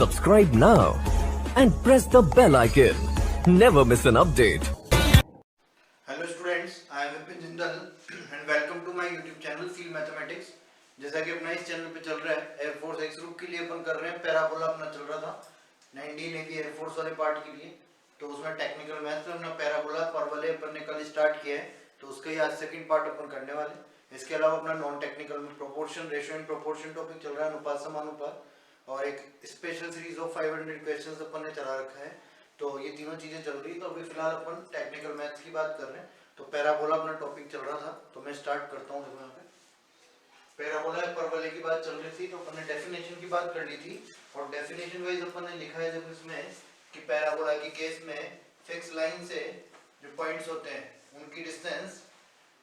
Subscribe now and press the bell icon. Never miss an update. Hello students, I am Vipin Jindal and welcome to my YouTube channel feel mathematics. जैसा कि अपना इस channel पे चल रहा है एयरफोर्स एक्स ग्रुप के लिए अपन कर रहे हैं पैराबोला। अपना चल रहा था 19 एवी एयरफोर्स वाले पार्ट के लिए, तो उसमें टेक्निकल मैथ्स में अपना पैराबोला परवले अपन ने कल स्टार्ट किया है, तो उसका ही आज सेकंड पार्ट अपन करने वाले। इसके अलावा अपना नॉन टेक्निकल में proportion, ratio and proportion topic चल रहा है, अनुपात समानुपात, और एक स्पेशल सीरीज ऑफ 500 क्वेश्चंस अपन ने चला रखा है। तो ये तीनों चीजें चल रही है। तो अभी फिलहाल अपन टेक्निकल मैथ्स की बात कर रहे हैं। तो पैराबोला अपना टॉपिक चल रहा था, तो मैं स्टार्ट करता हूँ। देखो यहाँ पे पैराबोला परवलय की बात चल रही थी, तो अपन ने डेफिनेशन की बात कर ली थी, और डेफिनेशन वाइज अपन ने लिखा है देखो इसमें कि पैराबोला के केस में फिक्स लाइन से जो पॉइंट्स होते हैं उनकी डिस्टेंस,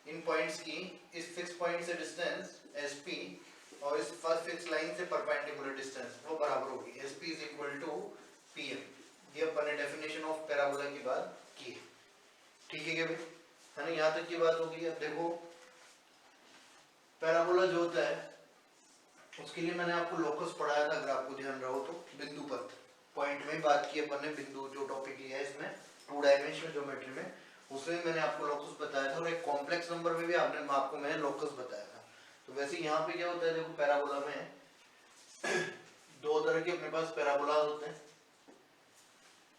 इन पॉइंट्स की इस फिक्स पॉइंट से डिस्टेंस एसपी और इस फर्स्ट फिक्स लाइन से परपेंडिकुलर डिस्टेंस वो बराबर होगी, SP is equal to PM. ये अपन ने डेफिनेशन ऑफ पैराबोला की बात की है। ठीक है क्या भाई, है ना? यहाँ तक की बात होगी। अब देखो पैराबोला जो होता है उसके लिए मैंने आपको लोकस पढ़ाया था, अगर आपको ध्यान रहो तो। बिंदु पथ पॉइंट में बात की अपन ने, बिंदु जो टॉपिक लिया है इसमें 2 डायमेंशनल ज्योमेट्री में, उसमें मैंने आपको लोकस बताया था, और एक कॉम्प्लेक्स नंबर में भी आपको मैंने लोकस बताया था। तो वैसे यहाँ पे क्या होता है, देखो पैराबोला में दो तरह के अपने पास पैराबोला होते हैं।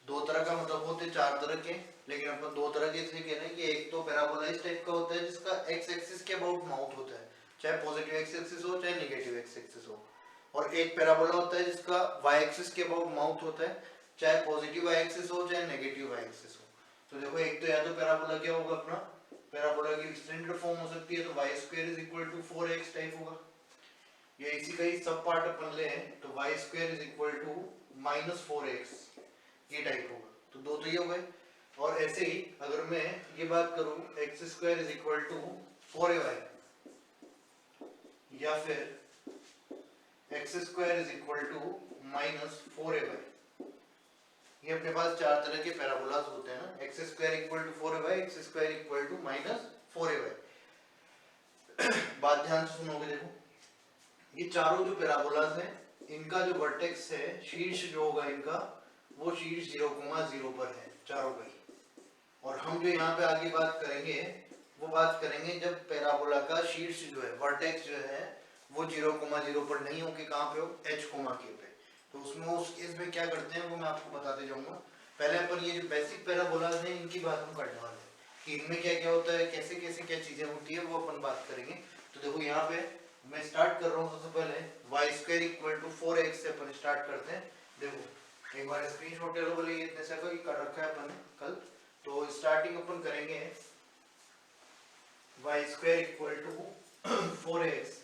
दो तरह का मतलब होते 4 तरह के, लेकिन अपन 2 तरह के इसलिए कह रहे हैं कि एक तो पैराबोला इस टाइप का होता है जिसका एक्स एक्सिस के अबाउट माउथ होता है, चाहे पॉजिटिव एक्स एक्सिस हो चाहे नेगेटिव एक्स एक्सिस हो। और एक पैराबोला होता है जिसका वाई एक्सिस के अबाउट माउथ होता है, चाहे पॉजिटिव वाई एक्सिस हो चाहे नेगेटिव वाई एक्सिस हो। तो देखो एक तो या तो पैराबोला क्या होगा अपना, पैराबोला की स्टैंडर्ड फॉर्म हो सकती है तो y square is equal to 4x type होगा। ये इसी का ही सब पार्ट अपन ले तो y square is equal to -4x ये टाइप होगा। तो दो तो ये हो गए। और ऐसे ही अगर मैं ये बात करूं x square is equal to 4ay, या फिर x square is equal to -4ay, ये अपने पास 4 तरह के पैराबोलास होते हैं ना। X square equal to 4ay, x square equal to -4ay। बात ध्यान से सुनोगे। देखो ये चारों जो पैराबोलास हैं इनका जो वर्टेक्स है, शीर्ष जो होगा इनका, वो शीर्ष 0,0 पर है चारों का ही। और हम जो यहाँ पे आगे बात करेंगे वो बात करेंगे जब पैराबोला का शीर्ष जो है, वर्टेक्स जो है, वो 0,0 पर नहीं हो के कहाँ पे हो, h कोमा के पे। तो उसमें उस केस में क्या करते हैं वो मैं आपको बताते जाऊंगा। पहले अपन ये जो बेसिक पैराबोलास हैं इनकी बात हम करने वाले हैं कि इनमें क्या क्या होता है, कैसे कैसे क्या चीजें होती है, वो अपन बात करेंगे। तो देखो यहाँ पे मैं स्टार्ट कर रहा हूँ। सबसे पहले Y square equal to 4x से अपन स्टार्ट करते हैं। देखो एक बार स्क्रीनशॉट ले लो, बोले ये इतने से कर रखा है अपन ने कल। तो स्टार्टिंग अपन करेंगे y square equal to 4x,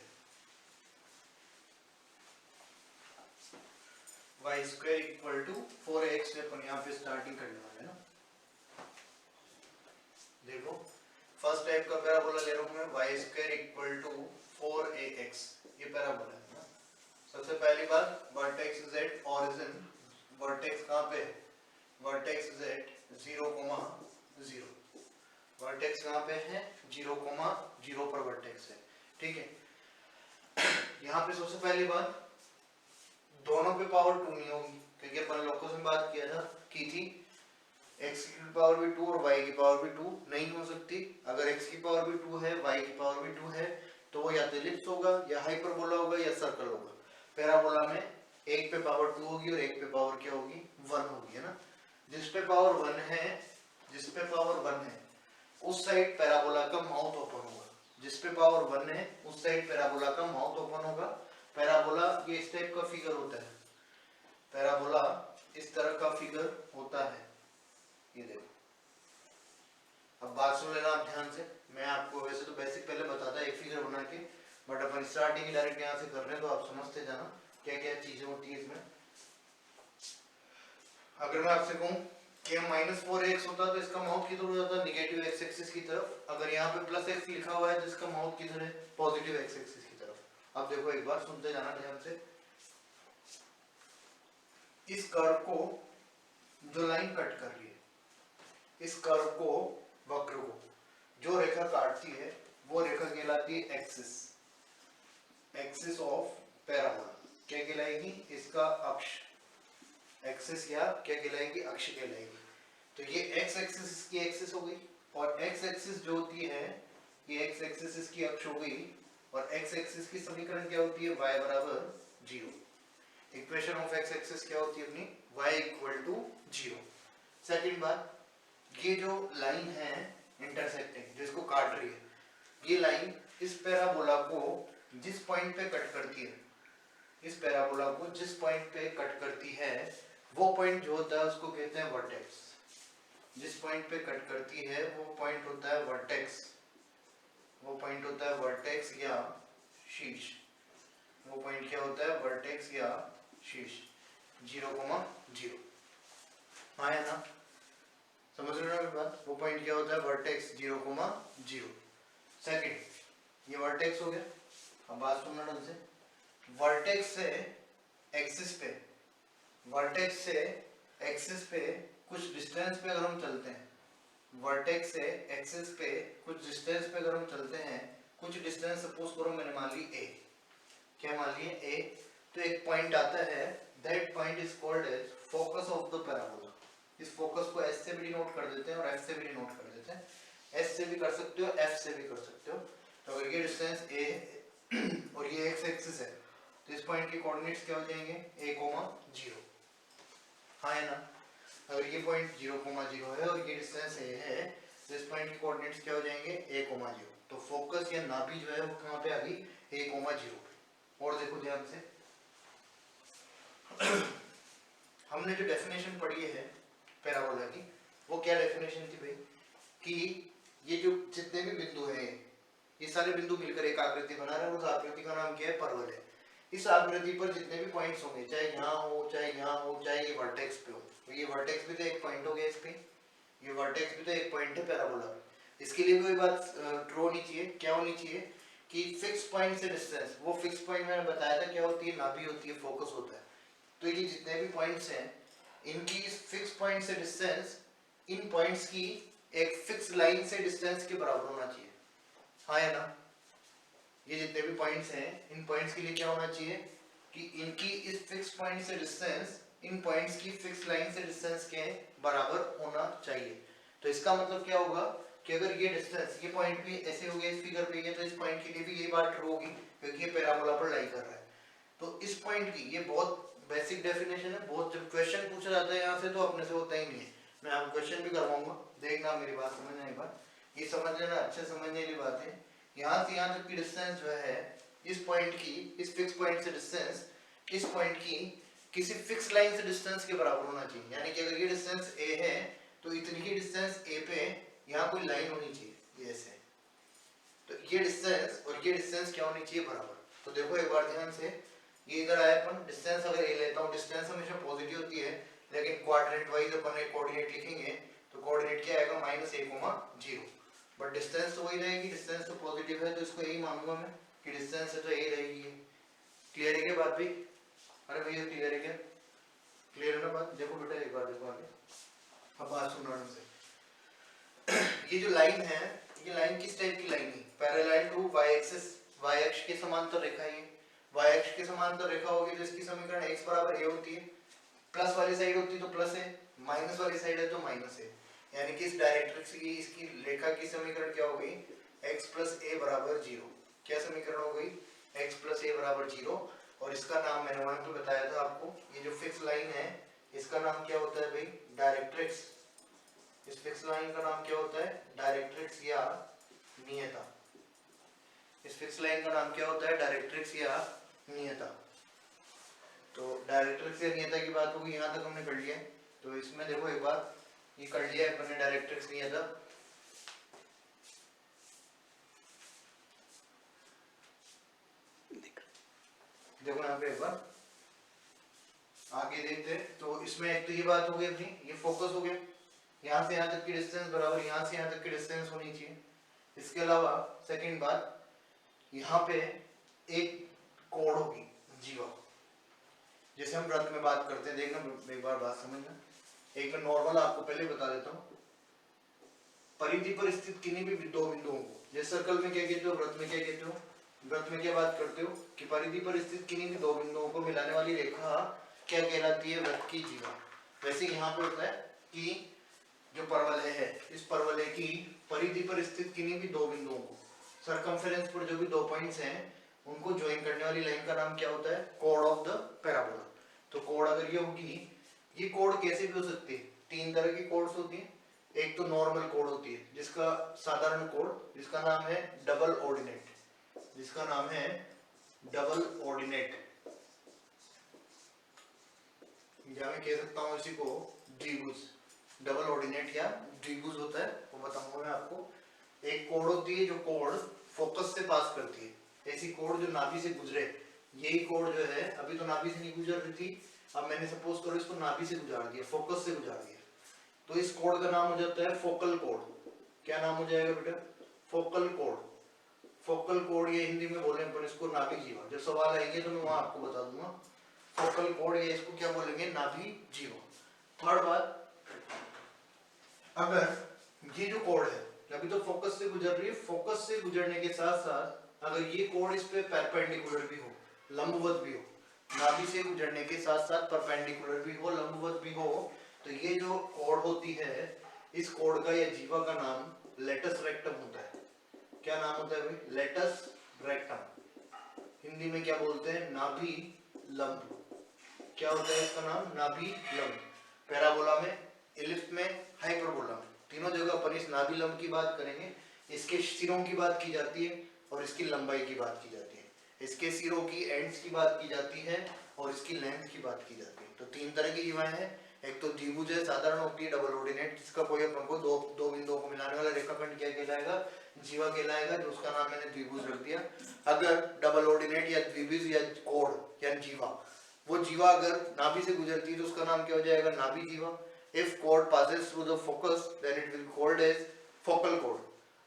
y square equal to 4x से अपन यहाँ पे स्टार्टिंग करने वाले हैं ना। देखो फर्स्ट टाइप का पैराबोला ले रहा हूँ मैं, Y square equal to 4ax, ये पैराबोला है ना। सबसे पहली बात vertex is at origin, vertex कहाँ पे है, वर्टेक्स इज एट 0,0, वर्टेक्स कहाँ पे है, 0,0 पर वर्टेक्स है। ठीक है, यहाँ पे सबसे पहली बात दोनों पे पावर 2 नहीं होगी, क्योंकि अपन लोकस में बात किया था की थी x की पावर भी 2 और y की पावर भी 2 नहीं हो सकती। अगर x की पावर भी 2 है, y की पावर भी 2 है, तो वो या तो एलिप्स होगा या हाइपरबोला होगा या सर्कल होगा। पैराबोला में एक पे पावर 2 होगी और एक पे पावर क्या होगी, 1 होगी, है ना। जिस पे पावर 1 है, जिस पे पावर 1 है उस साइड पैराबोला का माउथ ओपन होगा, जिस पे पावर 1 है उस साइड पैराबोला का माउथ ओपन होगा। पैराबोला ये इस टाइप का फिगर होता है, पैराबोला इस तरह का फिगर होता है, ये देखो। अब बात सुन लेना आप ध्यान से। मैं आपको वैसे तो बेसिक पहले बताता एक फिगर बना के, बट अपन स्टार्टिंग डायरेक्ट यहाँ से कर रहे हैं, तो आप समझते जाना क्या क्या चीजें होती है इसमें। अगर मैं आपसे कहूँ कि -4x होता तो इसका माउथ किधर हो जाता, नेगेटिव एक्स एक्सिस की तरफ। अगर यहाँ पे +x लिखा हुआ है जिसका माउथ किधर है, पॉजिटिव एक्स एक्सिस की तरफ। अब देखो एक बार सुनते जाना ध्यान से। इस कर्व को जो लाइन कट कर रही है, इस कर्व को, वक्र को जो रेखा काटती है वो रेखा कहलाती है एक्सिस, एक्सिस ऑफ पैराबोला। क्या कहलाएगी, इसका अक्ष, एक्सिस या क्या कहलाएगी, अक्ष कहलाएगी। तो ये एक्स एक्सिस इसकी एक्सिस हो गई, और एक्स एक्सिस जो होती है ये एक्स एक्सिस इसकी अक्ष हो गई, और एक्स एक्सिस की समीकरण क्या होती है, y बराबर 0। इक्वेशन ऑफ एक्स एक्सिस क्या होती है अपनी, y इक्वल टू 0। सेकंड बात, ये जो लाइन है इंटरसेक्टिंग जिसको काट रही है, ये लाइन इस पैराबोला को जिस पॉइंट पे कट करती है, इस पैराबोला को जिस पॉइंट पे कट करती है वो पॉइंट जो होता है उसको कहते हैं वर्टेक्स। जिस पॉइंट पे कट करती है वो पॉइंट होता है वर्टेक्स, वो पॉइंट होता है वर्टेक्स या शीर्ष। वो पॉइंट क्या होता है, वर्टेक्स या शीर्ष। 0,0 हाँ है ना, समझ रहे हो ना मेरी बात। वो पॉइंट क्या होता है, वर्टेक्स 0,0। सेकंड, ये वर्टेक्स हो गया। अब बात सुनना ढंग से, वर्टेक्स से एक्सिस पे, वर्टेक्स से एक्सिस पे कुछ डिस्टेंस पे अगर हम चलते हैं, वर्टेक्स से एक्सिस पे कुछ डिस्टेंस पे अगर हम चलते हैं, कुछ डिस्टेंस सपोज करो मैंने मान ली a, क्या मान लिए a, तो एक पॉइंट आता है, that point is called as focus of the parabola. इस फोकस को s से भी डिनोट कर देते हैं और f से भी डिनोट कर देते हैं। s से भी कर सकते हो, f से भी कर सकते हो। तो अगर ये डिस्टेंस a है और ये x एक्सिस है, तो इस पॉइंट के कोऑर्डिनेट्स क्या हो जाएंगे, a,0। हाँ है ना। अगर ये पॉइंट 0,0 है और ये डिस्टेंस a है, तो इस पॉइंट के कोऑर्डिनेट्स क्या हो जाएंगे, a,0। तो फोकस या नाभि जो है वो कहाँ पे आ गई, a,0। और देखो ध्यान से हमने जो डेफिनेशन पढ़ी है पैराबोला की, वो क्या डेफिनेशन थी भाई, कि ये जो जितने भी बिंदु हैं, ये सारे बिंदु मिलकर एक आकृति बना रहे हैं। उस आकृति का नाम क्या है, परवल है। इस आकृति पर जितने भी पॉइंट्स होंगे, चाहे यहाँ हो, चाहे यहाँ हो, चाहे ये वर्टेक्स पे हो, तो ये वर्टेक्स भी तो एक पॉइंट हो गया इस पे, ये वर्टेक्स भी तो एक पॉइंट है पैराबोला। इसके लिए कोई बात ट्रू होनी चाहिए, क्या होनी चाहिए कि फिक्स पॉइंट से डिस्टेंस, वो फिक्स पॉइंट मैंने बताया था क्या होती है, नाभि होती है, फोकस होता है। तो ये जितने भी पॉइंट्स हैं, इनकी इस फिक्स पॉइंट से डिस्टेंस इन पॉइंट्स की एक फिक्स लाइन से डिस्टेंस के बराबर होना चाहिए। हाँ है ना। ये जितने भी पॉइंट्स हैं, इन पॉइंट्स के लिए क्या होना चाहिए कि इनकी इस फिक्स पॉइंट से डिस्टेंस इन पॉइंट्स की फिक्स लाइन से डिस्टेंस के बराबर होना चाहिए। तो इसका मतलब क्या होगा कि अगर ये डिस्टेंस, ये पॉइंट भी ऐसे हो गया इस फिगर पे, तो इस पॉइंट के लिए भी ये बात ट्रू होगी क्योंकि ये पैराबोला पर लाई कर रहा है। तो इस पॉइंट की, ये बहुत बेसिक डेफिनेशन है, बहुत जब क्वेश्चन पूछा जाता है यहाँ से तो अपने से होता ही नहीं है। मैं आपको क्वेश्चन भी करवाऊंगा, देखना मेरी बात समझना एक बार, ये समझ लेना, अच्छे समझने की बात है। यहाँ से यहाँ तक की डिस्टेंस जो है, इस पॉइंट की इस फिक्स पॉइंट से डिस्टेंस इस पॉइंट की किसी फिक्स लाइन से डिस्टेंस के बराबर होना चाहिए। यानी कि अगर ये डिस्टेंस a है तो इतनी ही डिस्टेंस a पे यहाँ कोई लाइन होनी चाहिए, ये ऐसे। तो ये डिस्टेंस और ये डिस्टेंस क्या होनी चाहिए, बराबर। तो देखो एक बार ध्यान से, ये इधर आया अपन, डिस्टेंस अगर a लेता हूँ, डिस्टेंस हमेशा पॉजिटिव होती है, लेकिन क्वाड्रेंट वाइज अपन एक कोऑर्डिनेट लिखेंगे तो कोऑर्डिनेट क्या आएगा, -a,0। बट डिस्टेंस तो वही रहेगी, डिस्टेंस तो पॉजिटिव है, तो इसको यही मानूंगा मैं कि डिस्टेंस है तो a रहेगी। क्लियर है क्या बात भाई? अरे भैया क्लियर है क्या? क्लियर है ना बात? देखो बेटा एक बार देखो आगे, अब बात सुनना ढंग से। ये जो लाइन है, ये लाइन किस टाइप की लाइन है, parallel to y axis, y अक्ष के समांतर रेखा है। y अक्ष के समांतर रेखा होगी तो इसकी समीकरण x बराबर a होती है, प्लस वाली साइड होती तो प्लस है, माइनस वाली साइड है तो माइनस है। यानी कि इस डायरेक्ट्रिक्स की, इसकी रेखा की समीकरण क्या हो गई, x प्लस a बराबर 0। क्या समीकरण हो गई, x प्लस a बराबर 0। और इसका नाम मैंने वहां पे बताया था आपको, ये जो फिक्स लाइन है इसका नाम क्या होता है भाई, डायरेक्ट्रिक्स। इस फिक्स लाइन का नाम क्या होता है, डायरेक्ट्रिक्स या नियता। इस फिक्स लाइन का नाम क्या होता है, डायरेक्ट्रिक्स या नियता। तो डायरेक्ट्रिक्स या नियता की बात होगी, यहाँ तक हमने कर लिया है। तो इसमें देखो एक बार, ये कर लिया है अपन ने डायरेक्ट्रिक्स नियता। देखो यहाँ पे एक बार आगे देखते हैं। तो इसमें एक तो ये बात हो गई अपनी, ये फोकस हो गया, यहाँ से यहाँ तक की डिस्टेंस बराबर यहाँ से यहाँ तक की डिस्टेंस होनी चाहिए। इसके अलावा सेकंड बात, यहाँ पे एक कोण होगी, जीवा, जैसे हम वृत्त में बात करते हैं। देखना एक बार बात समझना, एक मैं नॉर्मल आपको पहले बता देता हूँ। परिधि पर स्थित किन्हीं भी दो बिंदुओं को, जैसे सर्कल में क्या कहते हो, वृत्त में क्या कहते हो, वृत्त में क्या बात करते हो कि परिधि पर स्थित किन्हीं भी दो बिंदुओं को मिलाने वाली रेखा क्या कहलाती है? वृत्त की जीवा। वैसे यहाँ पे होता है कि जो परवलय है, इस परवलय की परिधि पर स्थित किन्हीं भी दो बिंदुओं को, सरकमफेरेंस पर जो भी दो पॉइंट्स हैं उनको ज्वाइन करने वाली लाइन का नाम क्या होता है? Code of the parabola. तो कोड अगर ये होगी, ये कोड कैसे भी हो सकती है? तीन तरह की कोड्स होती है। एक तो नॉर्मल कोड होती है, जिसका साधारण कोड, जिसका नाम है डबल ऑर्डिनेट, जिसका नाम है डबल ऑर्डिनेट, या मैं कह सकता हूँ इसी को द्विभुज। डबल ऑर्डिनेट या द्विभुज होता है, वो बताऊंगा मैं आपको। एक कोड होती है जो कोड फोकस से पास करती है, ऐसी कोड जो नाभि से गुजरे। यही कोड जो है अभी तो नाभि से नहीं गुजर रही थी, अब मैंने सपोज करो इसको नाभि से गुजार दिया, फोकस से गुजार दिया, तो इस कोड का नाम हो जाता है फोकल कोड। क्या नाम हो जाएगा बेटा? Focal code. फोकल कोड ये हिंदी में बोले अपन इसको नाभि जीवा। जब सवाल आएंगे तो मैं वहां आपको बता दूंगा। फोकल कोड ये इसको क्या बोलेंगे? नाभि जीवा। थर्ड बात, अगर ये जो कोड है अभी तो फोकस से गुजर रही है, फोकस से गुजरने के साथ साथ अगर ये कोड इस पे परपेंडिकुलर भी हो, लंबवत भी हो, नाभि से गुजरने के साथ साथ परपेंडिकुलर भी हो, लंबवत भी हो, तो ये जो कोड होती है, इस कोड का या जीवा का नाम लेटस रेक्टम होता है। क्या नाम होता है भाई? Latus rectum. हिंदी में क्या बोलते हैं? नाभि लंब। क्या होता है इसका नाम? नाभि लंब। पैराबोला में, इलिप्स में, हाइपरबोला में, तीनों जगह अपन इस नाभि लंब की बात करेंगे। इसके सिरों की बात की जाती है और इसकी लंबाई की बात की जाती है। इसके सिरों की एंड्स की बात की जाती है और इसकी लेंथ की बात की जाती है। तो तीन तरह की जीवाएं हैं। एक तो द्विभुज है, साधारण होती है, डबल ऑर्डिनेट, जिसका कोई अपन को दो बिंदुओं को मिलाने वाला रेखाखंड क्या कहलाएगा? जीवा कहलाएगा, जो उसका नाम मैंने द्विभुज रख दिया। अगर डबल ऑर्डिनेट या द्विभुज या कोड या जीवा, वो जीवा अगर नाभि से गुजरती है तो उसका नाम क्या हो जाएगा? नाभि जीवा। If cord passes through the focus, then it will be called as focal cord.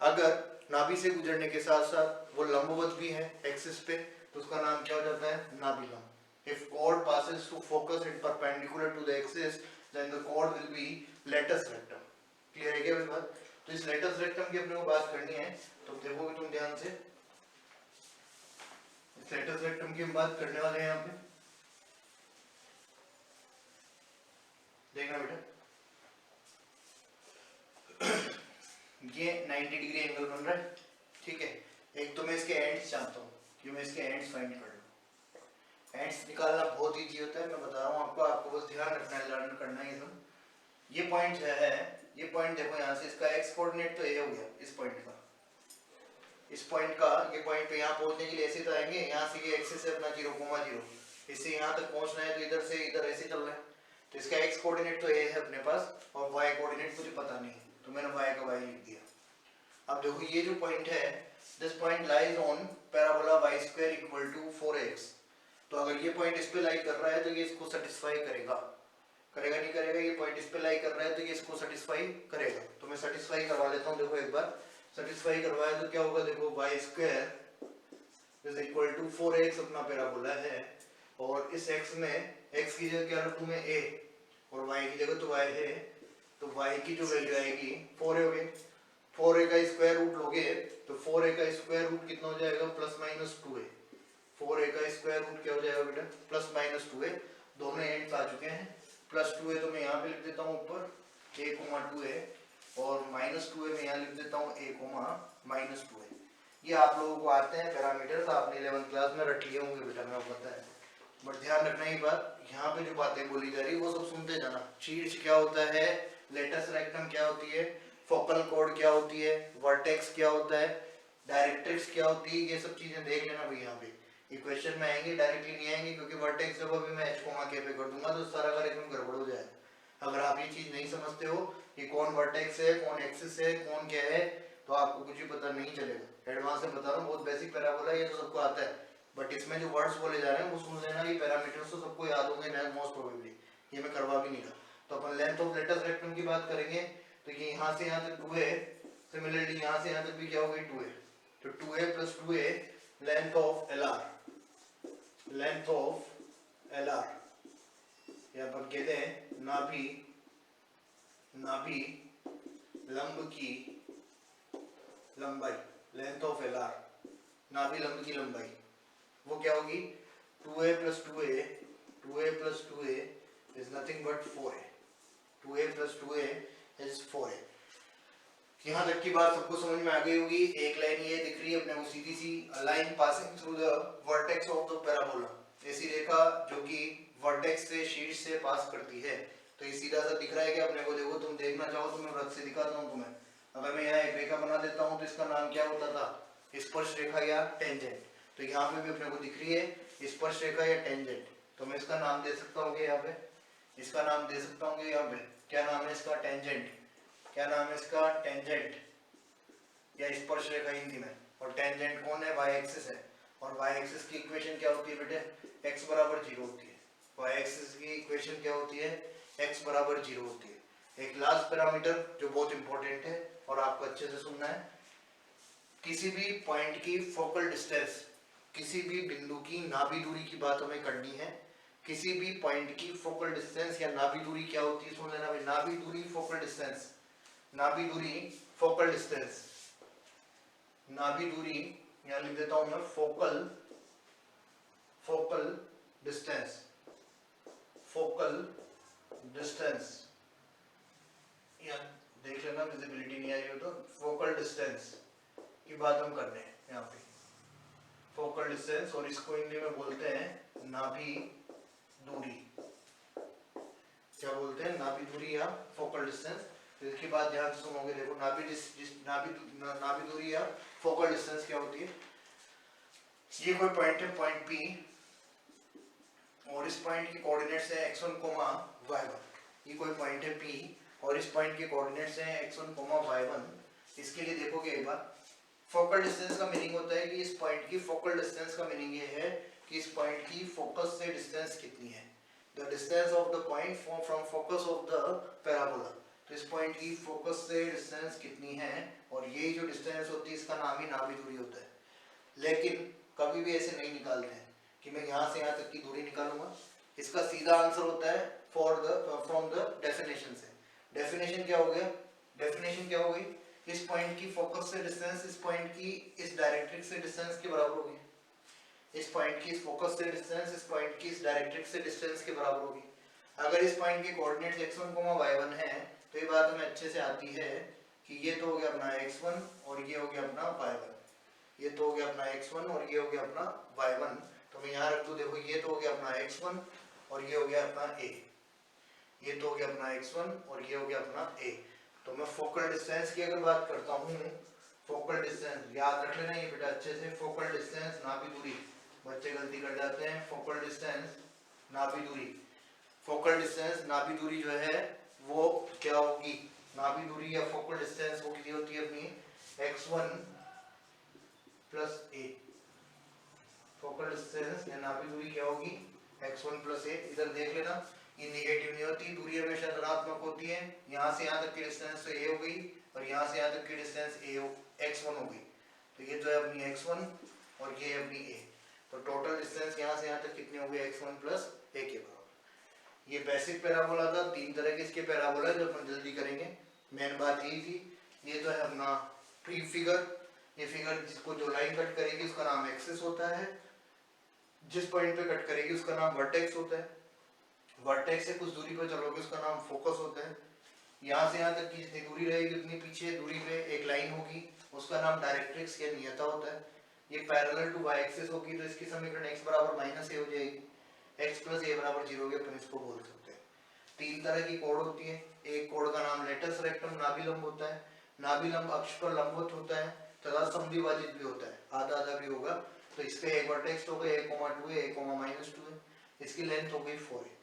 अगर नाभि से गुजरने के साथ साथ वो लंबवत भी है एक्सिस पे, तो उसका नाम क्या हो जाता है? नाभि लंब। If cord passes through focus and perpendicular to the axis, then the cord will be latus rectum. Clear है क्या मेरी बात? तो इस लेटस रेक्टम की अपने को बात करनी है, तो देखोगे तुम ध्यान से, इस लेटस रेक्टम की हम बात करने वाले हैं यहाँ पे। देखना बेटा, ये 90 डिग्री एंगल बन रहा है, ठीक है। एक तो मैं इसके एंड्स चाहता हूँ कि मैं इसके एंड्स फाइंड कर लूँ। एंड्स निकालना बहुत ईजी होता है, मैं बता रहा हूँ आपको, आपको बस ध्यान रखना है, लर्न करना है ये सब। ये पॉइंट है, ये पॉइंट देखो यहाँ से, इसका एक्स कोऑर्डिनेट तो ए हो गया, इस पॉइंट का, इस पॉइंट का, ये पॉइंट पे यहाँ पहुँचने के लिए ऐसे तो आएंगे, यहाँ से ये एक्सिस है अपना 0,0, इससे यहाँ तक पहुँचना है तो इधर से इधर ऐसे चल रहा है, तो इसका एक्स कोऑर्डिनेट तो ए है अपने पास, और वाई कोऑर्डिनेट मुझे पता नहीं है, तो मैंने वाई का वाई लिख दिया। अब देखो ये जो पॉइंट है, this point lies on parabola y square equal to 4x, तो अगर ये पॉइंट इस पे लाई कर रहा है तो ये इसको सेटिस्फाई करेगा, करेगा नहीं करेगा? ये पॉइंट इस पे लाई कर रहा है तो ये इसको सेटिस्फाई करेगा। तो मैं सेटिस्फाई करवा लेता हूँ, देखो एक बार सेटिस्फाई करवाया तो क्या होगा, देखो y square is equal to 4x अपना पैराबोला है, और इस x में x की जगह क्या रखूं मैं? a, और y की जगह तो y है, तो y की जो वैल्यू आएगी 4a हो गई, 4a का स्क्वायर रूट लोगे तो 4a का स्क्वायर रूट कितना हो जाएगा? Plus minus 2a। 4a का स्क्वायर रूट क्या हो जाएगा बेटा? Plus minus 2a। दोनों एंड्स आ चुके हैं, प्लस 2a तो मैं यहाँ पे लिख देता हूँ ऊपर a, 2a, और माइनस 2a मैं यहाँ लिख देता हूँ a, माइनस 2a। ये आप लोगों को आते हैं पैरामीटर्स, आपने 11th क्लास में रट लिए होंगे बेटा, मैं पता है, बट ध्यान रखना ही बात, यहाँ पे जो बातें बोली जा रही है वो सब सुनते जाना। शीर्ष क्या होता है, लेटस रेक्टम क्या होती है, फोकल कोड क्या होती है, वर्टेक्स क्या होता है, डायरेक्ट्रिक्स क्या होती है, ये सब चीजें देख लेना भाई। यहाँ पे ये क्वेश्चन में आएंगे, डायरेक्टली नहीं आएंगे, क्योंकि वर्टेक्स जब अभी मैं h कोमा के पे कर दूंगा तो सारा कार्यक्रम गड़बड़ हो जाएगा। अगर आप ये चीज नहीं समझते हो कि कौन वर्टेक्स है, कौन एक्सिस है, कौन क्या है, तो आपको कुछ भी पता नहीं चलेगा। एडवांस में बता रहा हूँ, बहुत बेसिक पैराबोला, ये तो सबको आता है, बट इसमें जो वर्ड्स बोले जा रहे हैं वो सुन लेना। ये पैरामीटर्स तो सबको याद होंगे ना मोस्ट प्रोबेबली, ये मैं करवा भी नहीं रहा। तो अपन लेंथ ऑफ लेटस रेक्टम की बात करेंगे, तो ये यहाँ से यहाँ तक 2a, सिमिलरली यहाँ से यहाँ तक भी क्या हो गई 2a, तो 2a plus 2a length of LR, length of LR, यहाँ पर कहते हैं नाभि, नाभि लंब की लंबाई, लेंथ ऑफ LR, नाभि लंब की लंबाई, वो क्या होगी 2a plus 2a 2a plus 2a is nothing but 4a. 2a plus 2a is 4a. यहाँ तक की बात सबको समझ में आ गई होगी। एक लाइन ये दिख रही है अपने को सीधी सी, line passing through the vertex of the parabola, ऐसी रेखा जो कि वर्टेक्स से शीर्ष से पास करती है। तो ये सीधा सा दिख रहा है कि अपने को, देखो तुम देखना चाहो तो मैं वृत्त से दिखाता हूँ तुम्हें। अगर मैं यहाँ एक रेखा बना देता हूँ तो इसका नाम क्या होता था, स्पर्श रेखा या टेंजेंट। तो यहाँ पे भी अपने को दिख रही है स्पर्श रेखा या टेंजेंट, तो मैं इसका नाम दे सकता हूँ यहाँ पे, इसका नाम दे सकता हूँ यहाँ पे, क्या नाम है इसका, टेंजेंट। क्या नाम है इसका, टेंजेंट या स्पर्श रेखा हिंदी में। और टेंजेंट कौन है, वाई एक्सिस है। और वाई एक्सिस की इक्वेशन क्या होती है बेटे, x बराबर 0 होती है। वाई एक्सिस की इक्वेशन क्या होती है, x बराबर 0 होती है। एक लास्ट पैरामीटर जो बहुत इंपॉर्टेंट है और आपको अच्छे से सुनना है, किसी भी पॉइंट की फोकल डिस्टेंस, किसी भी बिंदु की नाभि दूरी की बात हमें करनी है। किसी भी पॉइंट की फोकल डिस्टेंस या नाभि दूरी क्या होती है, सुन लेना भाई, नाभि दूरी फोकल डिस्टेंस, नाभि दूरी फोकल डिस्टेंस, नाभि दूरी यहाँ लिख देता हूं मैं, फोकल डिस्टेंस, फोकल डिस्टेंस, यहाँ देख लेना विजिबिलिटी नहीं आई हो तो, फोकल डिस्टेंस की बात हम कर रहे हैं यहाँ पे, फोकल डिस्टेंस, और इसको हिंदी में बोलते हैं नाभि दूरी। क्या बोलते हैं, नाभि दूरी या फोकल डिस्टेंस। तो इसकी बात ध्यान से सुनोगे, देखो नाभि दूरी या फोकल डिस्टेंस क्या होती है। ये कोई पॉइंट है, पॉइंट P, और इस पॉइंट की कोऑर्डिनेट्स है x1, y1। ये कोई पॉइंट है P और इस पॉइंट के कोऑर्डिनेट्स हैं x1, y1। इसके लिए देखोगे एक बार, फोकल डिस्टेंस का मीनिंग होता है कि इस पॉइंट की फोकल डिस्टेंस का मीनिंग ये है कि इस पॉइंट की फोकस से डिस्टेंस कितनी है, the distance of the point from focus of the parabola. तो इस पॉइंट की फोकस से डिस्टेंस कितनी है, और ये जो डिस्टेंस होती है इसका नाम ही नाभि दूरी होता है। लेकिन कभी भी ऐसे नहीं निकालते हैं कि मैं यहाँ से यहाँ तक की दूरी निकालूंगा। इसका सीधा आंसर होता है फ्रॉम द डेफिनेशन से। डेफिनेशन क्या हो गया, डेफिनेशन क्या हो गई, इस पॉइंट की फोकस से डिस्टेंस इस पॉइंट की इस डायरेक्ट्रिक्स से डिस्टेंस के बराबर होगी। इस पॉइंट की इस फोकस से डिस्टेंस इस पॉइंट की इस डायरेक्ट्रिक्स से डिस्टेंस के बराबर होगी। अगर इस पॉइंट के कोऑर्डिनेट्स x1, y1 है तो ये बात हमें अच्छे से आती है कि ये तो हो गया अपना x1 और ये हो गया अपना y1। ये तो हो गया अपना x1 और ये हो गया अपना y1। तो मैं यहाँ रख दूँ, देखो ये तो हो गया अपना x1 और ये हो गया अपना a। ये तो हो गया अपना x1 और ये हो गया अपना a। तो मैं फोकल डिस्टेंस की अगर बात करता हूँ, फोकल डिस्टेंस याद रख लेना ये बेटा अच्छे से, फोकल डिस्टेंस नाभि दूरी, बच्चे गलती कर जाते हैं, फोकल डिस्टेंस नाभि दूरी, फोकल डिस्टेंस नाभि दूरी जो है वो क्या होगी, नाभि दूरी या फोकल डिस्टेंस वो कितनी होती है अपनी, x1 plus a। Focal distance या नाभि दूरी क्या होगी, x1 प्लस a। इधर देख लेना ये नेगेटिव नहीं होती, दूरी हमेशा धनात्मक होती है। यहाँ से यहाँ तक की डिस्टेंस तो a हो गई और यहाँ से यहाँ तक की डिस्टेंस x1 हो गई। तो ये जो है अपनी x1 और ये अपनी a, तो टोटल डिस्टेंस यहाँ से यहाँ तक कितनी हो गई, x1 प्लस a के बराबर। ये बेसिक पैराबोला था। तीन तरह के इसके पैराबोला जो अपन जल्दी करेंगे, मेन बात यही थी। ये तो है अपना प्री फिगर, ये फिगर जिसको जो लाइन कट करेगी उसका नाम एक्सिस होता है, जिस पॉइंट पे कट करेगी उसका नाम वर्टेक्स होता है, वर्टेक्स से कुछ दूरी पर चलोगे उसका नाम फोकस होता है। यहाँ से यहाँ तक की जितनी दूरी रहेगी उतनी पीछे दूरी पे एक लाइन होगी, उसका नाम डायरेक्ट्रिक्स या नियता होता है। ये पैरेलल टू वाई एक्सिस होगी तो इसकी समीकरण x बराबर माइनस a हो जाएगी, x प्लस a बराबर 0 होगी, अपन इसको बोल सकते हैं। तीन तरह की कोड होती है। एक कोड का नाम लेटस रेक्टम नाभिलंब होता है, नाभिलंब अक्ष पर लंबवत होता है तथा समद्विभाजित भी होता है, आधा आधा भी होगा। तो इसका एक वर्टेक्स हो गया a,2 है, a,-2 है, इसकी लेंथ हो गई 4 है,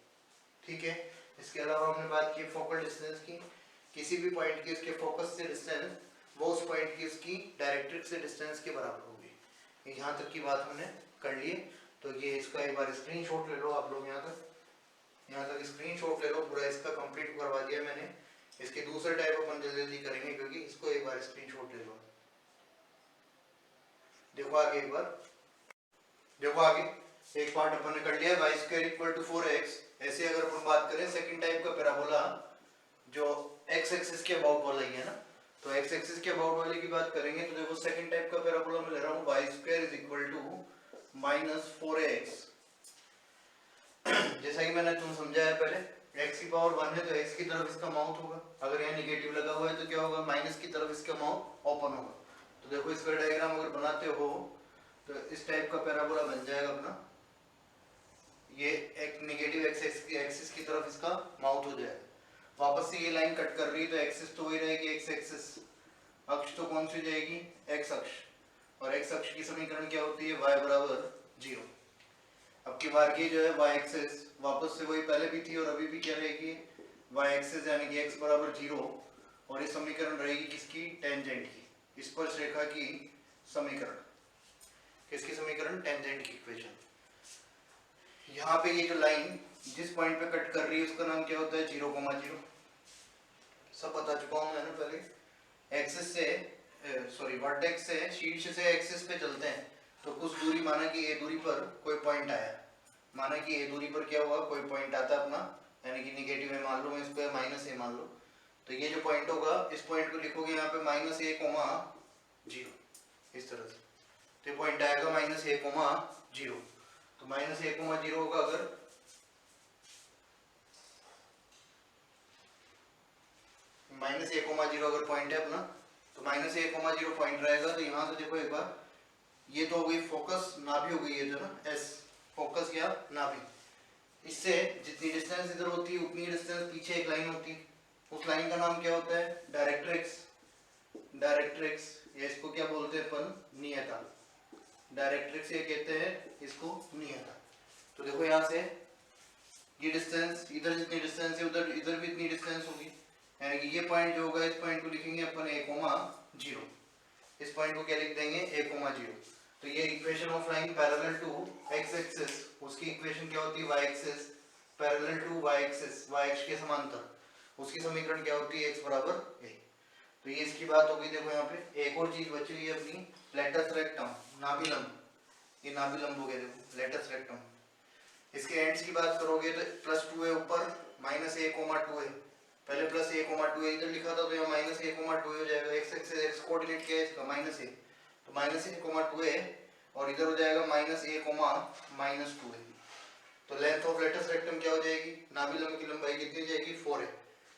ठीक है। इसके अलावा हमने बात की फोकल डिस्टेंस की, किसी भी पॉइंट की उसके फोकस से डिस्टेंस वो उस पॉइंट की उसकी डायरेक्ट्रिक्स से डिस्टेंस के बराबर होगी। यहाँ तक की बात हमने कर ली। तो ये इसका एक बार स्क्रीनशॉट ले लो आप लोग, यहाँ तक स्क्रीनशॉट ले लो, पूरा इसका कंप्लीट करवा दिया मैंने। इसके दूसरे टाइप अपन जल्दी जल्दी करेंगे क्योंकि इसको एक बार स्क्रीनशॉट ले लो। देखो आगे एक बार, देखो आगे एक पार्ट अपन ने कर लिया, y² = 4x। ऐसे अगर अपन बात करें सेकंड टाइप का पैराबोला जो x एक्सिस के अबाउट वाला ही है ना, तो x एक्सिस के अबाउट वाले की बात करेंगे तो देखो सेकंड टाइप का पैराबोला मैं ले रहा हूँ y² = -4x। जैसे जैसा कि मैंने तुम समझाया पहले, x की पावर 1 है तो x की तरफ इसका माउथ होगा, अगर यहाँ निगेटिव लगा हुआ है तो क्या होगा, माइनस की तरफ इसका माउथ ओपन होगा। तो देखो इसका डायग्राम अगर बनाते हो तो इस टाइप का पैराबोला बन जाएगा अपना, ये एक नेगेटिव एक्सिस की तरफ इसका माउथ हो जाएगा। वापस से ये लाइन कट कर रही है तो एक्सिस तो वही रहेगी, एक्स एक्सिस, अक्ष तो कौन सी जाएगी, एक्स अक्ष, और एक्स अक्ष की समीकरण क्या होती है, y बराबर 0। अब की बार की जो है y एक्सिस वापस से वही पहले भी थी और अभी भी क्या रहेगी, y एक्सिस यानी कि x बराबर 0, और ये समीकरण रहेगी किसकी, टेंजेंट की, स्पर्श रेखा की समीकरण, किसकी समीकरण, टेंजेंट की इक्वेशन। यहाँ पे ये जो लाइन जिस पॉइंट पे कट कर रही है उसका नाम क्या होता है, 0,0। सब बता चुका हूँ मैंने पहले। एक्सिस से वर्टेक्स से शीर्ष से एक्सिस पे चलते हैं तो कुछ दूरी, माना कि ए दूरी पर कोई पॉइंट आया, माना कि ए दूरी पर क्या हुआ, कोई पॉइंट आता अपना, यानी कि निगेटिव है मान लो, मैं इसको माइनस ए मान लो, तो ये जो पॉइंट होगा इस पॉइंट को लिखोगे यहाँ पे -a,0 इस तरह से, तो पॉइंट आएगा -a,0। तो -a,0 होगा, अगर -a,0 अगर पॉइंट है अपना, तो -a,0 पॉइंट रहेगा। तो यहाँ से देखो एक बार, ये तो हो गई फोकस, नाभि हो गई है जो ना एस, फोकस या नाभि, इससे जितनी डिस्टेंस इधर होती है उतनी डिस्टेंस पीछे एक लाइन होती है, उस लाइन का नाम क्या होता है, डायरेक्ट्रिक्स। डायरेक्ट्रिक्स, या इसको क्या बोलते हैं अपन, नियता। डायरेक्ट्रिक्स ये कहते हैं इसको नियता। तो देखो यहाँ से ये डिस्टेंस, इधर जितनी डिस्टेंस है उधर इधर भी इतनी डिस्टेंस होगी, यानी कि ये पॉइंट जो होगा, इस पॉइंट को लिखेंगे अपन a,0, इस पॉइंट को क्या लिख देंगे, a,0। तो ये equation of line parallel to x axis, उसकी इक्वेशन क्या होती है, y axis parallel to y axis, y अक्ष के समांतर, उसकी समीकरण क्या होती है, x बराबर a। तो ये इसकी बात होगी। देखो यहाँ पे एक और चीज बची हुई है अपनी, लेटस रेक्टम, नाभिलंब, ये नाभिलंब हो गया, देखो लेटस रेक्टम, इसके एंड्स की बात करोगे तो +2 है ऊपर, -a,2 है, पहले +a,2 है इधर लिखा था, तो यहाँ -a,2 हो जाएगा, x एक्सिस, x कोऑर्डिनेट क्या है इसका, -a, तो -a,2 है, और इधर हो जाएगा -a,-2 है। तो लेंथ ऑफ लेटस रेक्टम क्या हो जाएगी, नाभिलंब की लंबाई कितनी हो जाएगी, 4 है,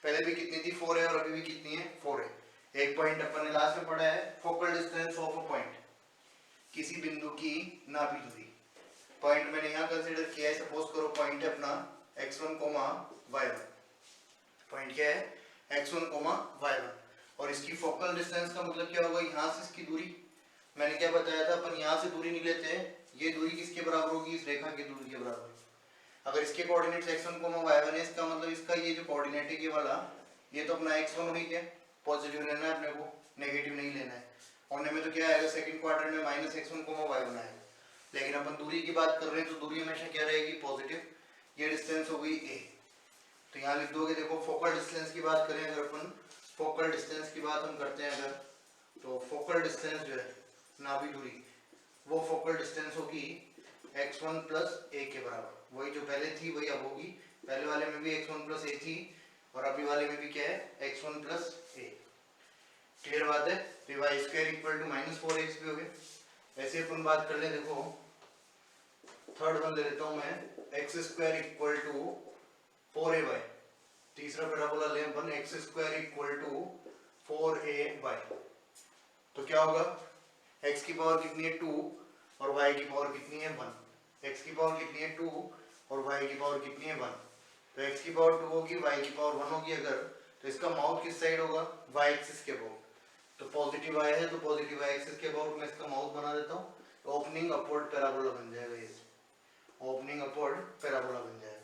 पहले भी कितनी थी, 4 है, और अभी भी कितनी है, 4 है। एक पॉइंट अपन ने लास्ट में पढ़ा है, focal distance of a point, किसी बिंदु की नाभि दूरी। पॉइंट मैंने यहाँ कंसीडर किया है, सपोज करो पॉइंट है अपना x1, y1, पॉइंट क्या है, x1, y1, और इसकी फोकल डिस्टेंस का मतलब क्या होगा, यहाँ से इसकी दूरी, मैंने क्या बताया था, अपन यहाँ से दूरी नहीं लेते हैं, ये दूरी किसके बराबर होगी, इस रेखा की दूरी के बराबर। अगर इसके कोऑर्डिनेट्स x1, y1 है, इसका मतलब इसका ये जो कोऑर्डिनेट है ये वाला, ये तो अपना x1 ही है, पॉजिटिव लेना है अपने को, नेगेटिव नहीं लेना है। होने में तो क्या आएगा, सेकंड क्वाड्रेंट में -x1, y1 आएगा, लेकिन अपन दूरी की बात कर रहे हैं तो दूरी हमेशा क्या रहेगी, पॉजिटिव। ये डिस्टेंस हो गई a, तो यहाँ लिख दोगे। देखो फोकल डिस्टेंस की बात करें अगर अपन, फोकल डिस्टेंस की बात हम करते हैं अगर, तो फोकल डिस्टेंस जो है नाभि दूरी, वो फोकल डिस्टेंस होगी x1 + a के बराबर, वही जो पहले थी वही अब होगी, पहले वाले में भी x1 + a थी और अभी वाले में भी क्या है, x1 + a। क्लियर बात है। तो y² = -4x भी हो गया। ऐसे अपन बात कर ले, देखो थर्ड वन ले लेता हूं मैं, x² = 4ay, तीसरा पैराबोला ले अपन, x² = 4ay, तो क्या होगा, x की पावर कितनी है, 2, और y की पावर कितनी है, 1। x की पावर कितनी है, 2, और y की पावर कितनी है, 1। तो x की पावर 2 होगी, y की पावर 1 होगी अगर, तो इसका माउथ किस साइड होगा, y एक्सिस के अबाउट, तो पॉजिटिव y है तो पॉजिटिव y एक्सिस के अबाउट मैं इसका माउथ बना देता हूँ, तो ओपनिंग अपवर्ड पैराबोला बन जाएगा, ये ओपनिंग अपवर्ड पैराबोला बन जाएगा।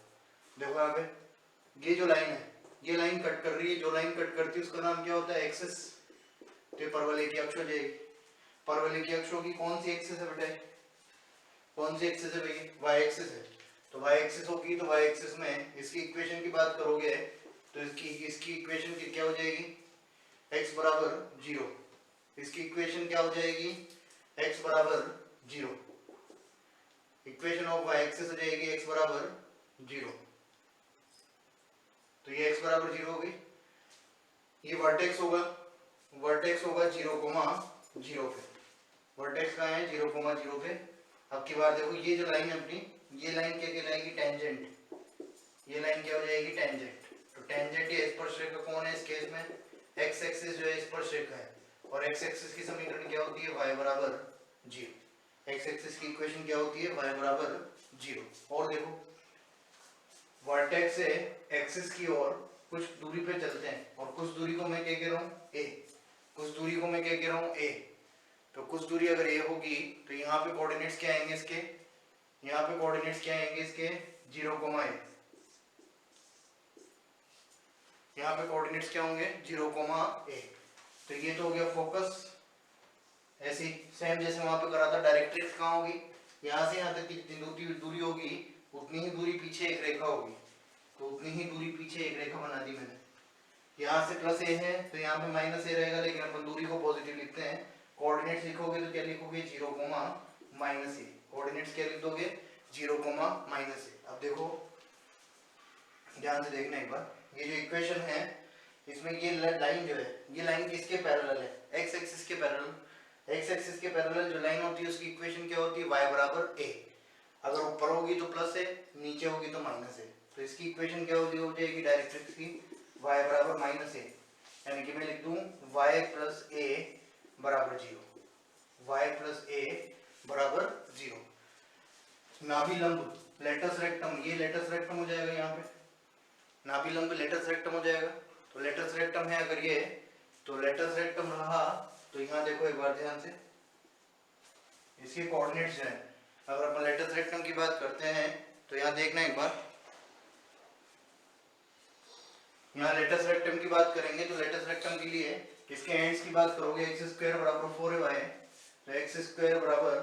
देखो यहाँ पे ये जो लाइन है, ये लाइन कट कर रही है, जो लाइन कट करती है उसका नाम क्या होता है, एक्सिस, तो ये परवलयिक अक्ष हो जाएगी। परवलयिक अक्षों की कौन सी एक्सिस है बेटा, कौन सी एक्सिस है भैया, y एक्सिस है, तो y एक्सिस होगी, तो y एक्सिस में इसकी इक्वेशन की बात करोगे तो इसकी इक्वेशन की क्या हो जाएगी, x बराबर 0, इसकी इक्वेशन क्या हो जाएगी, x बराबर 0, इक्वेशन ऑफ y एक्सिस हो जाएगी x बराबर 0, तो ये x बराबर 0 हो गई। ये वर्टेक्स होगा, वर्टेक्स होगा 0,0 पे, वर्टेक्स कहाँ है, 0,0 पे। अब की बार देखो ये जो लाइन है अपनी, ये लाइन क्या कहलाएगी, टेंजेंट, x एक्सिस जो है स्पर्श रेखा है और x एक्सिस की समीकरण क्या होती है y बराबर 0। x एक्सिस की इक्वेशन क्या होती है y बराबर 0। और देखो वर्टेक्स से एक्सिस की ओर कुछ दूरी पे चलते हैं और कुछ दूरी को मैं क्या कह रहा हूँ a, कुछ दूरी को मैं क्या कह रहा हूँ a। तो कुछ दूरी अगर a होगी तो यहाँ पे कोऑर्डिनेट्स क्या आएंगे इसके, यहाँ पे कोऑर्डिनेट्स क्या आएंगे इसके 0, a। यहाँ पे कोऑर्डिनेट्स क्या होंगे 0, a। तो ये तो हो गया फोकस। ऐसी सेम जैसे वहां पे करा था डायरेक्ट्रिक्स कहाँ होगी, यहाँ से यहाँ तक की जितनी दूरी होगी उतनी ही दूरी पीछे एक रेखा होगी। तो उतनी ही दूरी पीछे एक रेखा बना दी मैंने। यहाँ से प्लस a है तो यहाँ पे माइनस a रहेगा, लेकिन अपन दूरी को पॉजिटिव लिखते हैं। कोऑर्डिनेट्स लिखोगे तो क्या लिखोगे 0, a। कोऑर्डिनेट्स क्या लिख दोगे 0, a। अब देखो ध्यान से देखना एक बार, ये जो इक्वेशन है इसमें ये लाइन जो है ये लाइन किसके पैरेलल है, x एक्सिस के पैरेलल। x एक्सिस के पैरेलल जो लाइन होती है उसकी इक्वेशन क्या होती है y बराबर a। अगर ऊपर होगी तो प्लस है, नीचे होगी तो माइनस है। तो इसकी इक्वेशन क्या हो जाएगी डायरेक्ट्रिक्स की y बराबर -a, यानी कि मैं लिख दूं y प्लस a बराबर 0, y प्लस a बराबर 0। नाभिलंब लेटस रेक्टम, ये लेटस रेक्टम हो जाएगा, यहाँ पे नाभिलंब लेटस रेक्टम हो जाएगा। तो लेटस रेक्टम है अगर ये, तो लेटस रेक्टम रहा तो यहाँ देखो एक बार ध्यान से इसके कोऑर्डिनेट्स हैं। अगर अपन लेटस रेक्टम की बात करते हैं तो यहाँ देखना एक बार, यहाँ लेटस रेक्टम की बात करेंगे तो लेटस रेक्टम के लिए इसके एंड्स की बात करोगे x स्क्वायर बराबर 4ay है। तो x स्क्वायर बराबर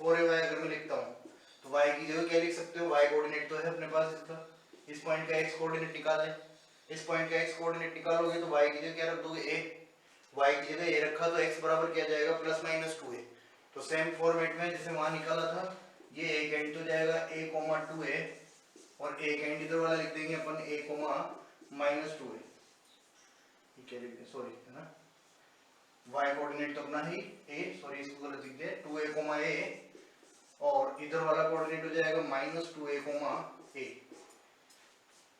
4ay अगर मैं लिखता हूँ तो y की जगह क्या लिख सकते हो, y कोऑर्डिनेट तो है अपने पास इसका, इस पॉइंट का x कोऑर्डिनेट निकाल लें। इस पॉइंट का x कोऑर्डिनेट निकालोगे तो y की जगह क्या रख दोगे a, y की जगह a रखा तो x बराबर क्या जाएगा +-2a। तो सेम फॉर्मेट में जैसे वहां निकाला था, ये एक एंड तो जाएगा a, 2a और एक एंड इधर वाला लिख देंगे अपन a, -2a। क्या लिख दें सॉरी है ना, y कोऑर्डिनेट तो अपना ही a, सॉरी इसको गलत लिख दिया 2a, a और इधर वाला कोऑर्डिनेट हो जाएगा -2a, a।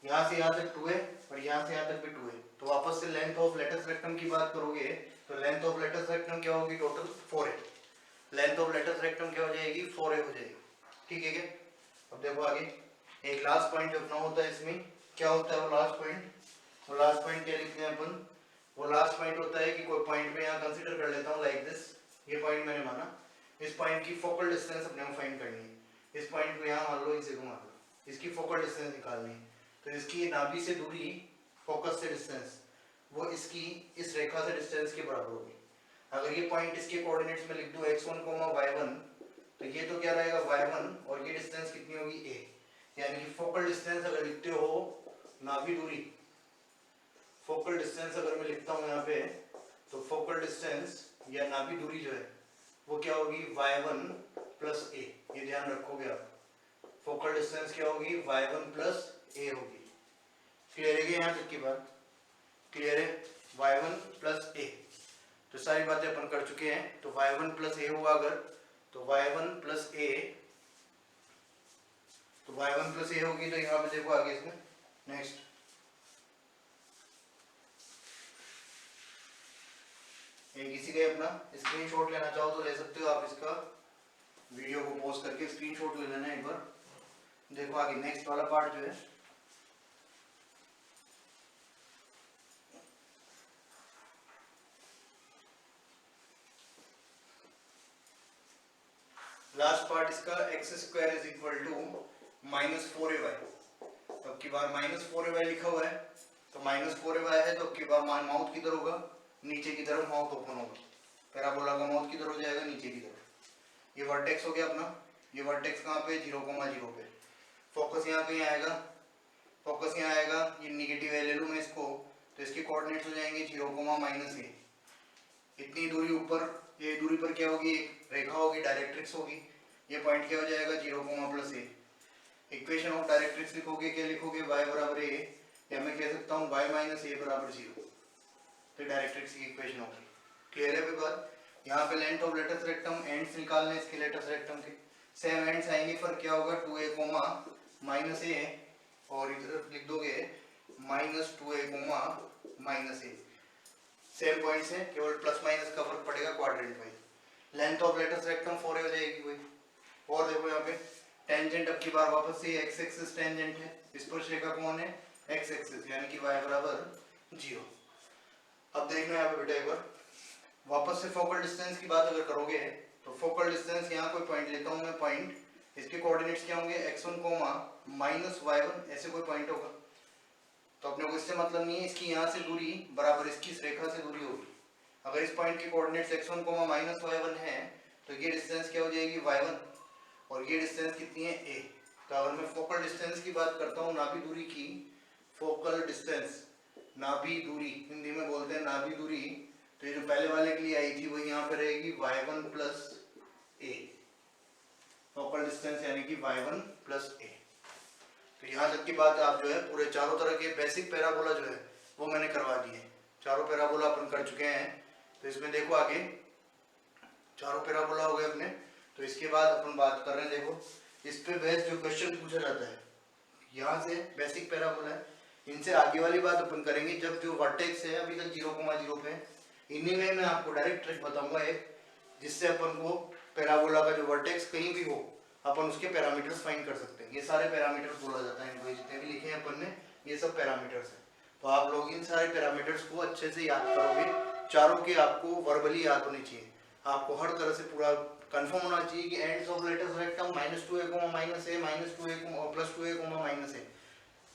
यहाँ से यहाँ तक 2 है और यहाँ से यहाँ तक भी 2 है। तो वापस से लेंथ ऑफ लेटस रेक्टम की बात करोगे तो लेंथ ऑफ लेटस रेक्टम क्या होगी टोटल 4 है। लेंथ ऑफ लेटस रेक्टम क्या हो जाएगी 4a हो जाएगी। ठीक है क्या, अब देखो आगे एक लास्ट पॉइंट जो अपना होता है इसमें क्या होता है, वो लास्ट पॉइंट क्या लिखते हैं अपन, वो लास्ट पॉइंट होता है कि कोई पॉइंट में यहाँ कंसीडर कर लेता हूँ लाइक दिस, ये पॉइंट मैंने माना, इस पॉइंट की फोकल डिस्टेंस अपने को फाइंड करनी है। इस पॉइंट को यहाँ मान लो, इसे को मान लो, इसकी फोकल डिस्टेंस निकालनी है। तो इसकी नाभि से दूरी फोकस से डिस्टेंस वो इसकी इस रेखा से डिस्टेंस के बराबर होगी। अगर ये पॉइंट इसके कोऑर्डिनेट्स में लिख दूं x1, y1 तो ये तो क्या रहेगा y1 और ये डिस्टेंस कितनी होगी a, यानी कि फोकल डिस्टेंस अगर लिखते हो नाभि दूरी, फोकल डिस्टेंस अगर मैं लिखता हूँ यहाँ पे तो फोकल डिस्टेंस या नाभि दूरी जो है वो क्या होगी y1 + a। ये ध्यान रखोगे आप, फोकल डिस्टेंस क्या होगी y1 + a होगी। क्लियर है यहाँ तक की बात, क्लियर है y1 + a। तो सारी बातें अपन कर चुके हैं। तो y1 + a हुआ अगर तो y1 + a, तो y1 + a होगी। तो यहाँ पे देखो आगे इसमें नेक्स्ट किसी का अपना स्क्रीनशॉट लेना चाहो तो ले सकते हो आप, इसका वीडियो को पॉज करके स्क्रीनशॉट ले लेना एक बार। देखो आगे नेक्स्ट वाला पार्ट जो है लास्ट पार्ट इसका x² = -4ay। तो अब की बार -4ay लिखा हुआ है तो -4ay है तो अब की बार माउथ किधर होगा, नीचे की तरफ माउथ ओपन होगा। पैराबोला का माउथ किधर हो जाएगा नीचे की तरफ। ये वर्टेक्स हो गया अपना, ये वर्टेक्स कहाँ पे 0, 0 पे। फोकस यहाँ कहीं आएगा, फोकस यहाँ आएगा, ये नेगेटिव है ले लूँ मैं इसको, तो इसके कोऑर्डिनेट्स हो जाएंगे 0, -a। इतनी दूरी ऊपर, ये दूरी पर क्या होगी एक रेखा होगी, डायरेक्ट्रिक्स होगी। ये पॉइंट क्या हो जाएगा 0, +a। इक्वेशन ऑफ डायरेक्ट्रिक्स लिखोगे क्या लिखोगे y बराबर a, या मैं कह सकता हूँ y - a बराबर 0। तो डायरेक्ट्रिक्स की इक्वेशन होगी। क्लियर है बात। यहाँ पे length of latus rectum ends निकालने इसके लेटस रेक्टम के सेम एंड्स आएंगे, पर क्या होगा 2a, -a और इधर लिख दोगे -2a, -a। सेम पॉइंट्स हैं, केवल प्लस माइनस का फर्क पड़ेगा quadrant wise. Length of latus rectum 4 हो जाएगी भाई। और देखो यहाँ पे टेंजेंट अब की बार वापस से एक्स एक्सिस टेंजेंट है, स्पर्शरेखा कौन है, एक्स एक्सिस, यानी कि y बराबर 0। अब देखना यहाँ पे बेटा एक बार वापस से फोकल डिस्टेंस की बात अगर करोगे तो फोकल डिस्टेंस यहाँ कोई पॉइंट लेता हूँ मैं, पॉइंट इसके कोऑर्डिनेट्स क्या होंगे, x1 माइनस y1, ऐसे कोई पॉइंट होगा। तो अपने को इससे मतलब नहीं है, इसकी यहाँ से दूरी बराबर इसकी इस रेखा से दूरी होगी। अगर इस पॉइंट के कोऑर्डिनेट्स x1 माइनस y1 है तो ये डिस्टेंस क्या हो जाएगी, y1, और ये डिस्टेंस कितनी है, a। तो अगर मैं फोकल डिस्टेंस की बात करता हूँ, नाभि दूरी की, फोकल डिस्टेंस नाभि दूरी, हिंदी में बोलते हैं नाभि दूरी, तो ये जो पहले वाले के लिए आई थी वही यहाँ पे रहेगी y1 plus a, focal distance यानी कि y1 प्लस a। तो यहाँ तक की बात आप जो है पूरे चारों तरह के बेसिक पैराबोला जो है वो मैंने करवा दिए। चारों पैराबोला अपन कर चुके हैं। तो इसमें देखो आगे चारों पैराबोला हो गए अपने। तो इसके बाद अपन बात कर रहे हैं, देखो इस पे बेस जो क्वेश्चन पूछा जाता है, यहाँ से बेसिक पैराबोला है, इनसे आगे वाली बात अपन करेंगे जब जो वर्टेक्स है अभी तक 0,0 पे, इन्हीं में मैं आपको डायरेक्ट ट्रिक बताऊंगा एक, जिससे अपन को पैराबोला का जो वर्टेक्स कहीं भी हो अपन उसके पैरामीटर्स फाइंड कर सकते हैं। ये सारे पैरामीटर्स बोला जाता है इनको, जितने भी लिखे हैं अपन ने ये सब पैरामीटर्स हैं। तो आप लोग इन सारे पैरामीटर्स को अच्छे से याद करोगे, चारों के आपको वर्बली याद होने चाहिए, आपको हर तरह से पूरा कंफर्म होना चाहिए कि ends of latus rectum -2a, -a, -2a, +2a, -a,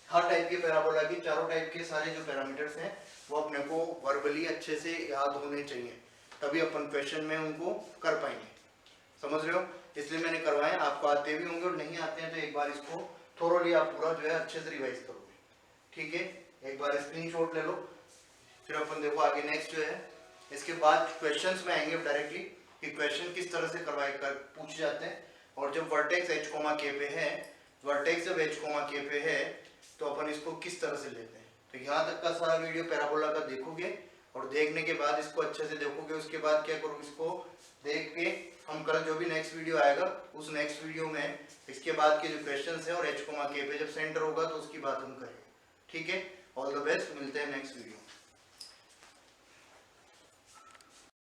हर टाइप के पैराबोला की चारों टाइप के सारे जो पैरामीटर्स हैं वो अपने को वर्बली अच्छे से याद होने चाहिए, तभी अपन क्वेश्चन में उनको कर पाएंगे। समझ रहे हो, इसलिए मैंने करवाए। आपको आते भी होंगे और नहीं आते हैं तो एक बार इसको थोरोली आप पूरा जो है अच्छे से रिवाइज करोगे, ठीक है। एक बार स्क्रीनशॉट ले लो, फिर अपन देखो आगे नेक्स्ट जो है, इसके बाद क्वेश्चंस में आएंगे डायरेक्टली कि क्वेश्चन किस तरह से करवाए कर पूछे जाते हैं। और जब वर्टेक्स h, k पे है, वर्टेक्स जब h, k पे है तो अपन इसको किस तरह से लेते हैं। तो यहाँ तक का सारा वीडियो पैराबोला का देखोगे और देखने के बाद इसको अच्छे से देखोगे, उसके बाद क्या करोगे, इसको देख के हम कल जो भी नेक्स्ट वीडियो आएगा उस नेक्स्ट वीडियो में इसके बाद के जो क्वेश्चंस है और h, k पे जब सेंटर होगा तो उसकी बात हम करेंगे, ठीक है। ऑल द बेस्ट, मिलते हैं नेक्स्ट वीडियो।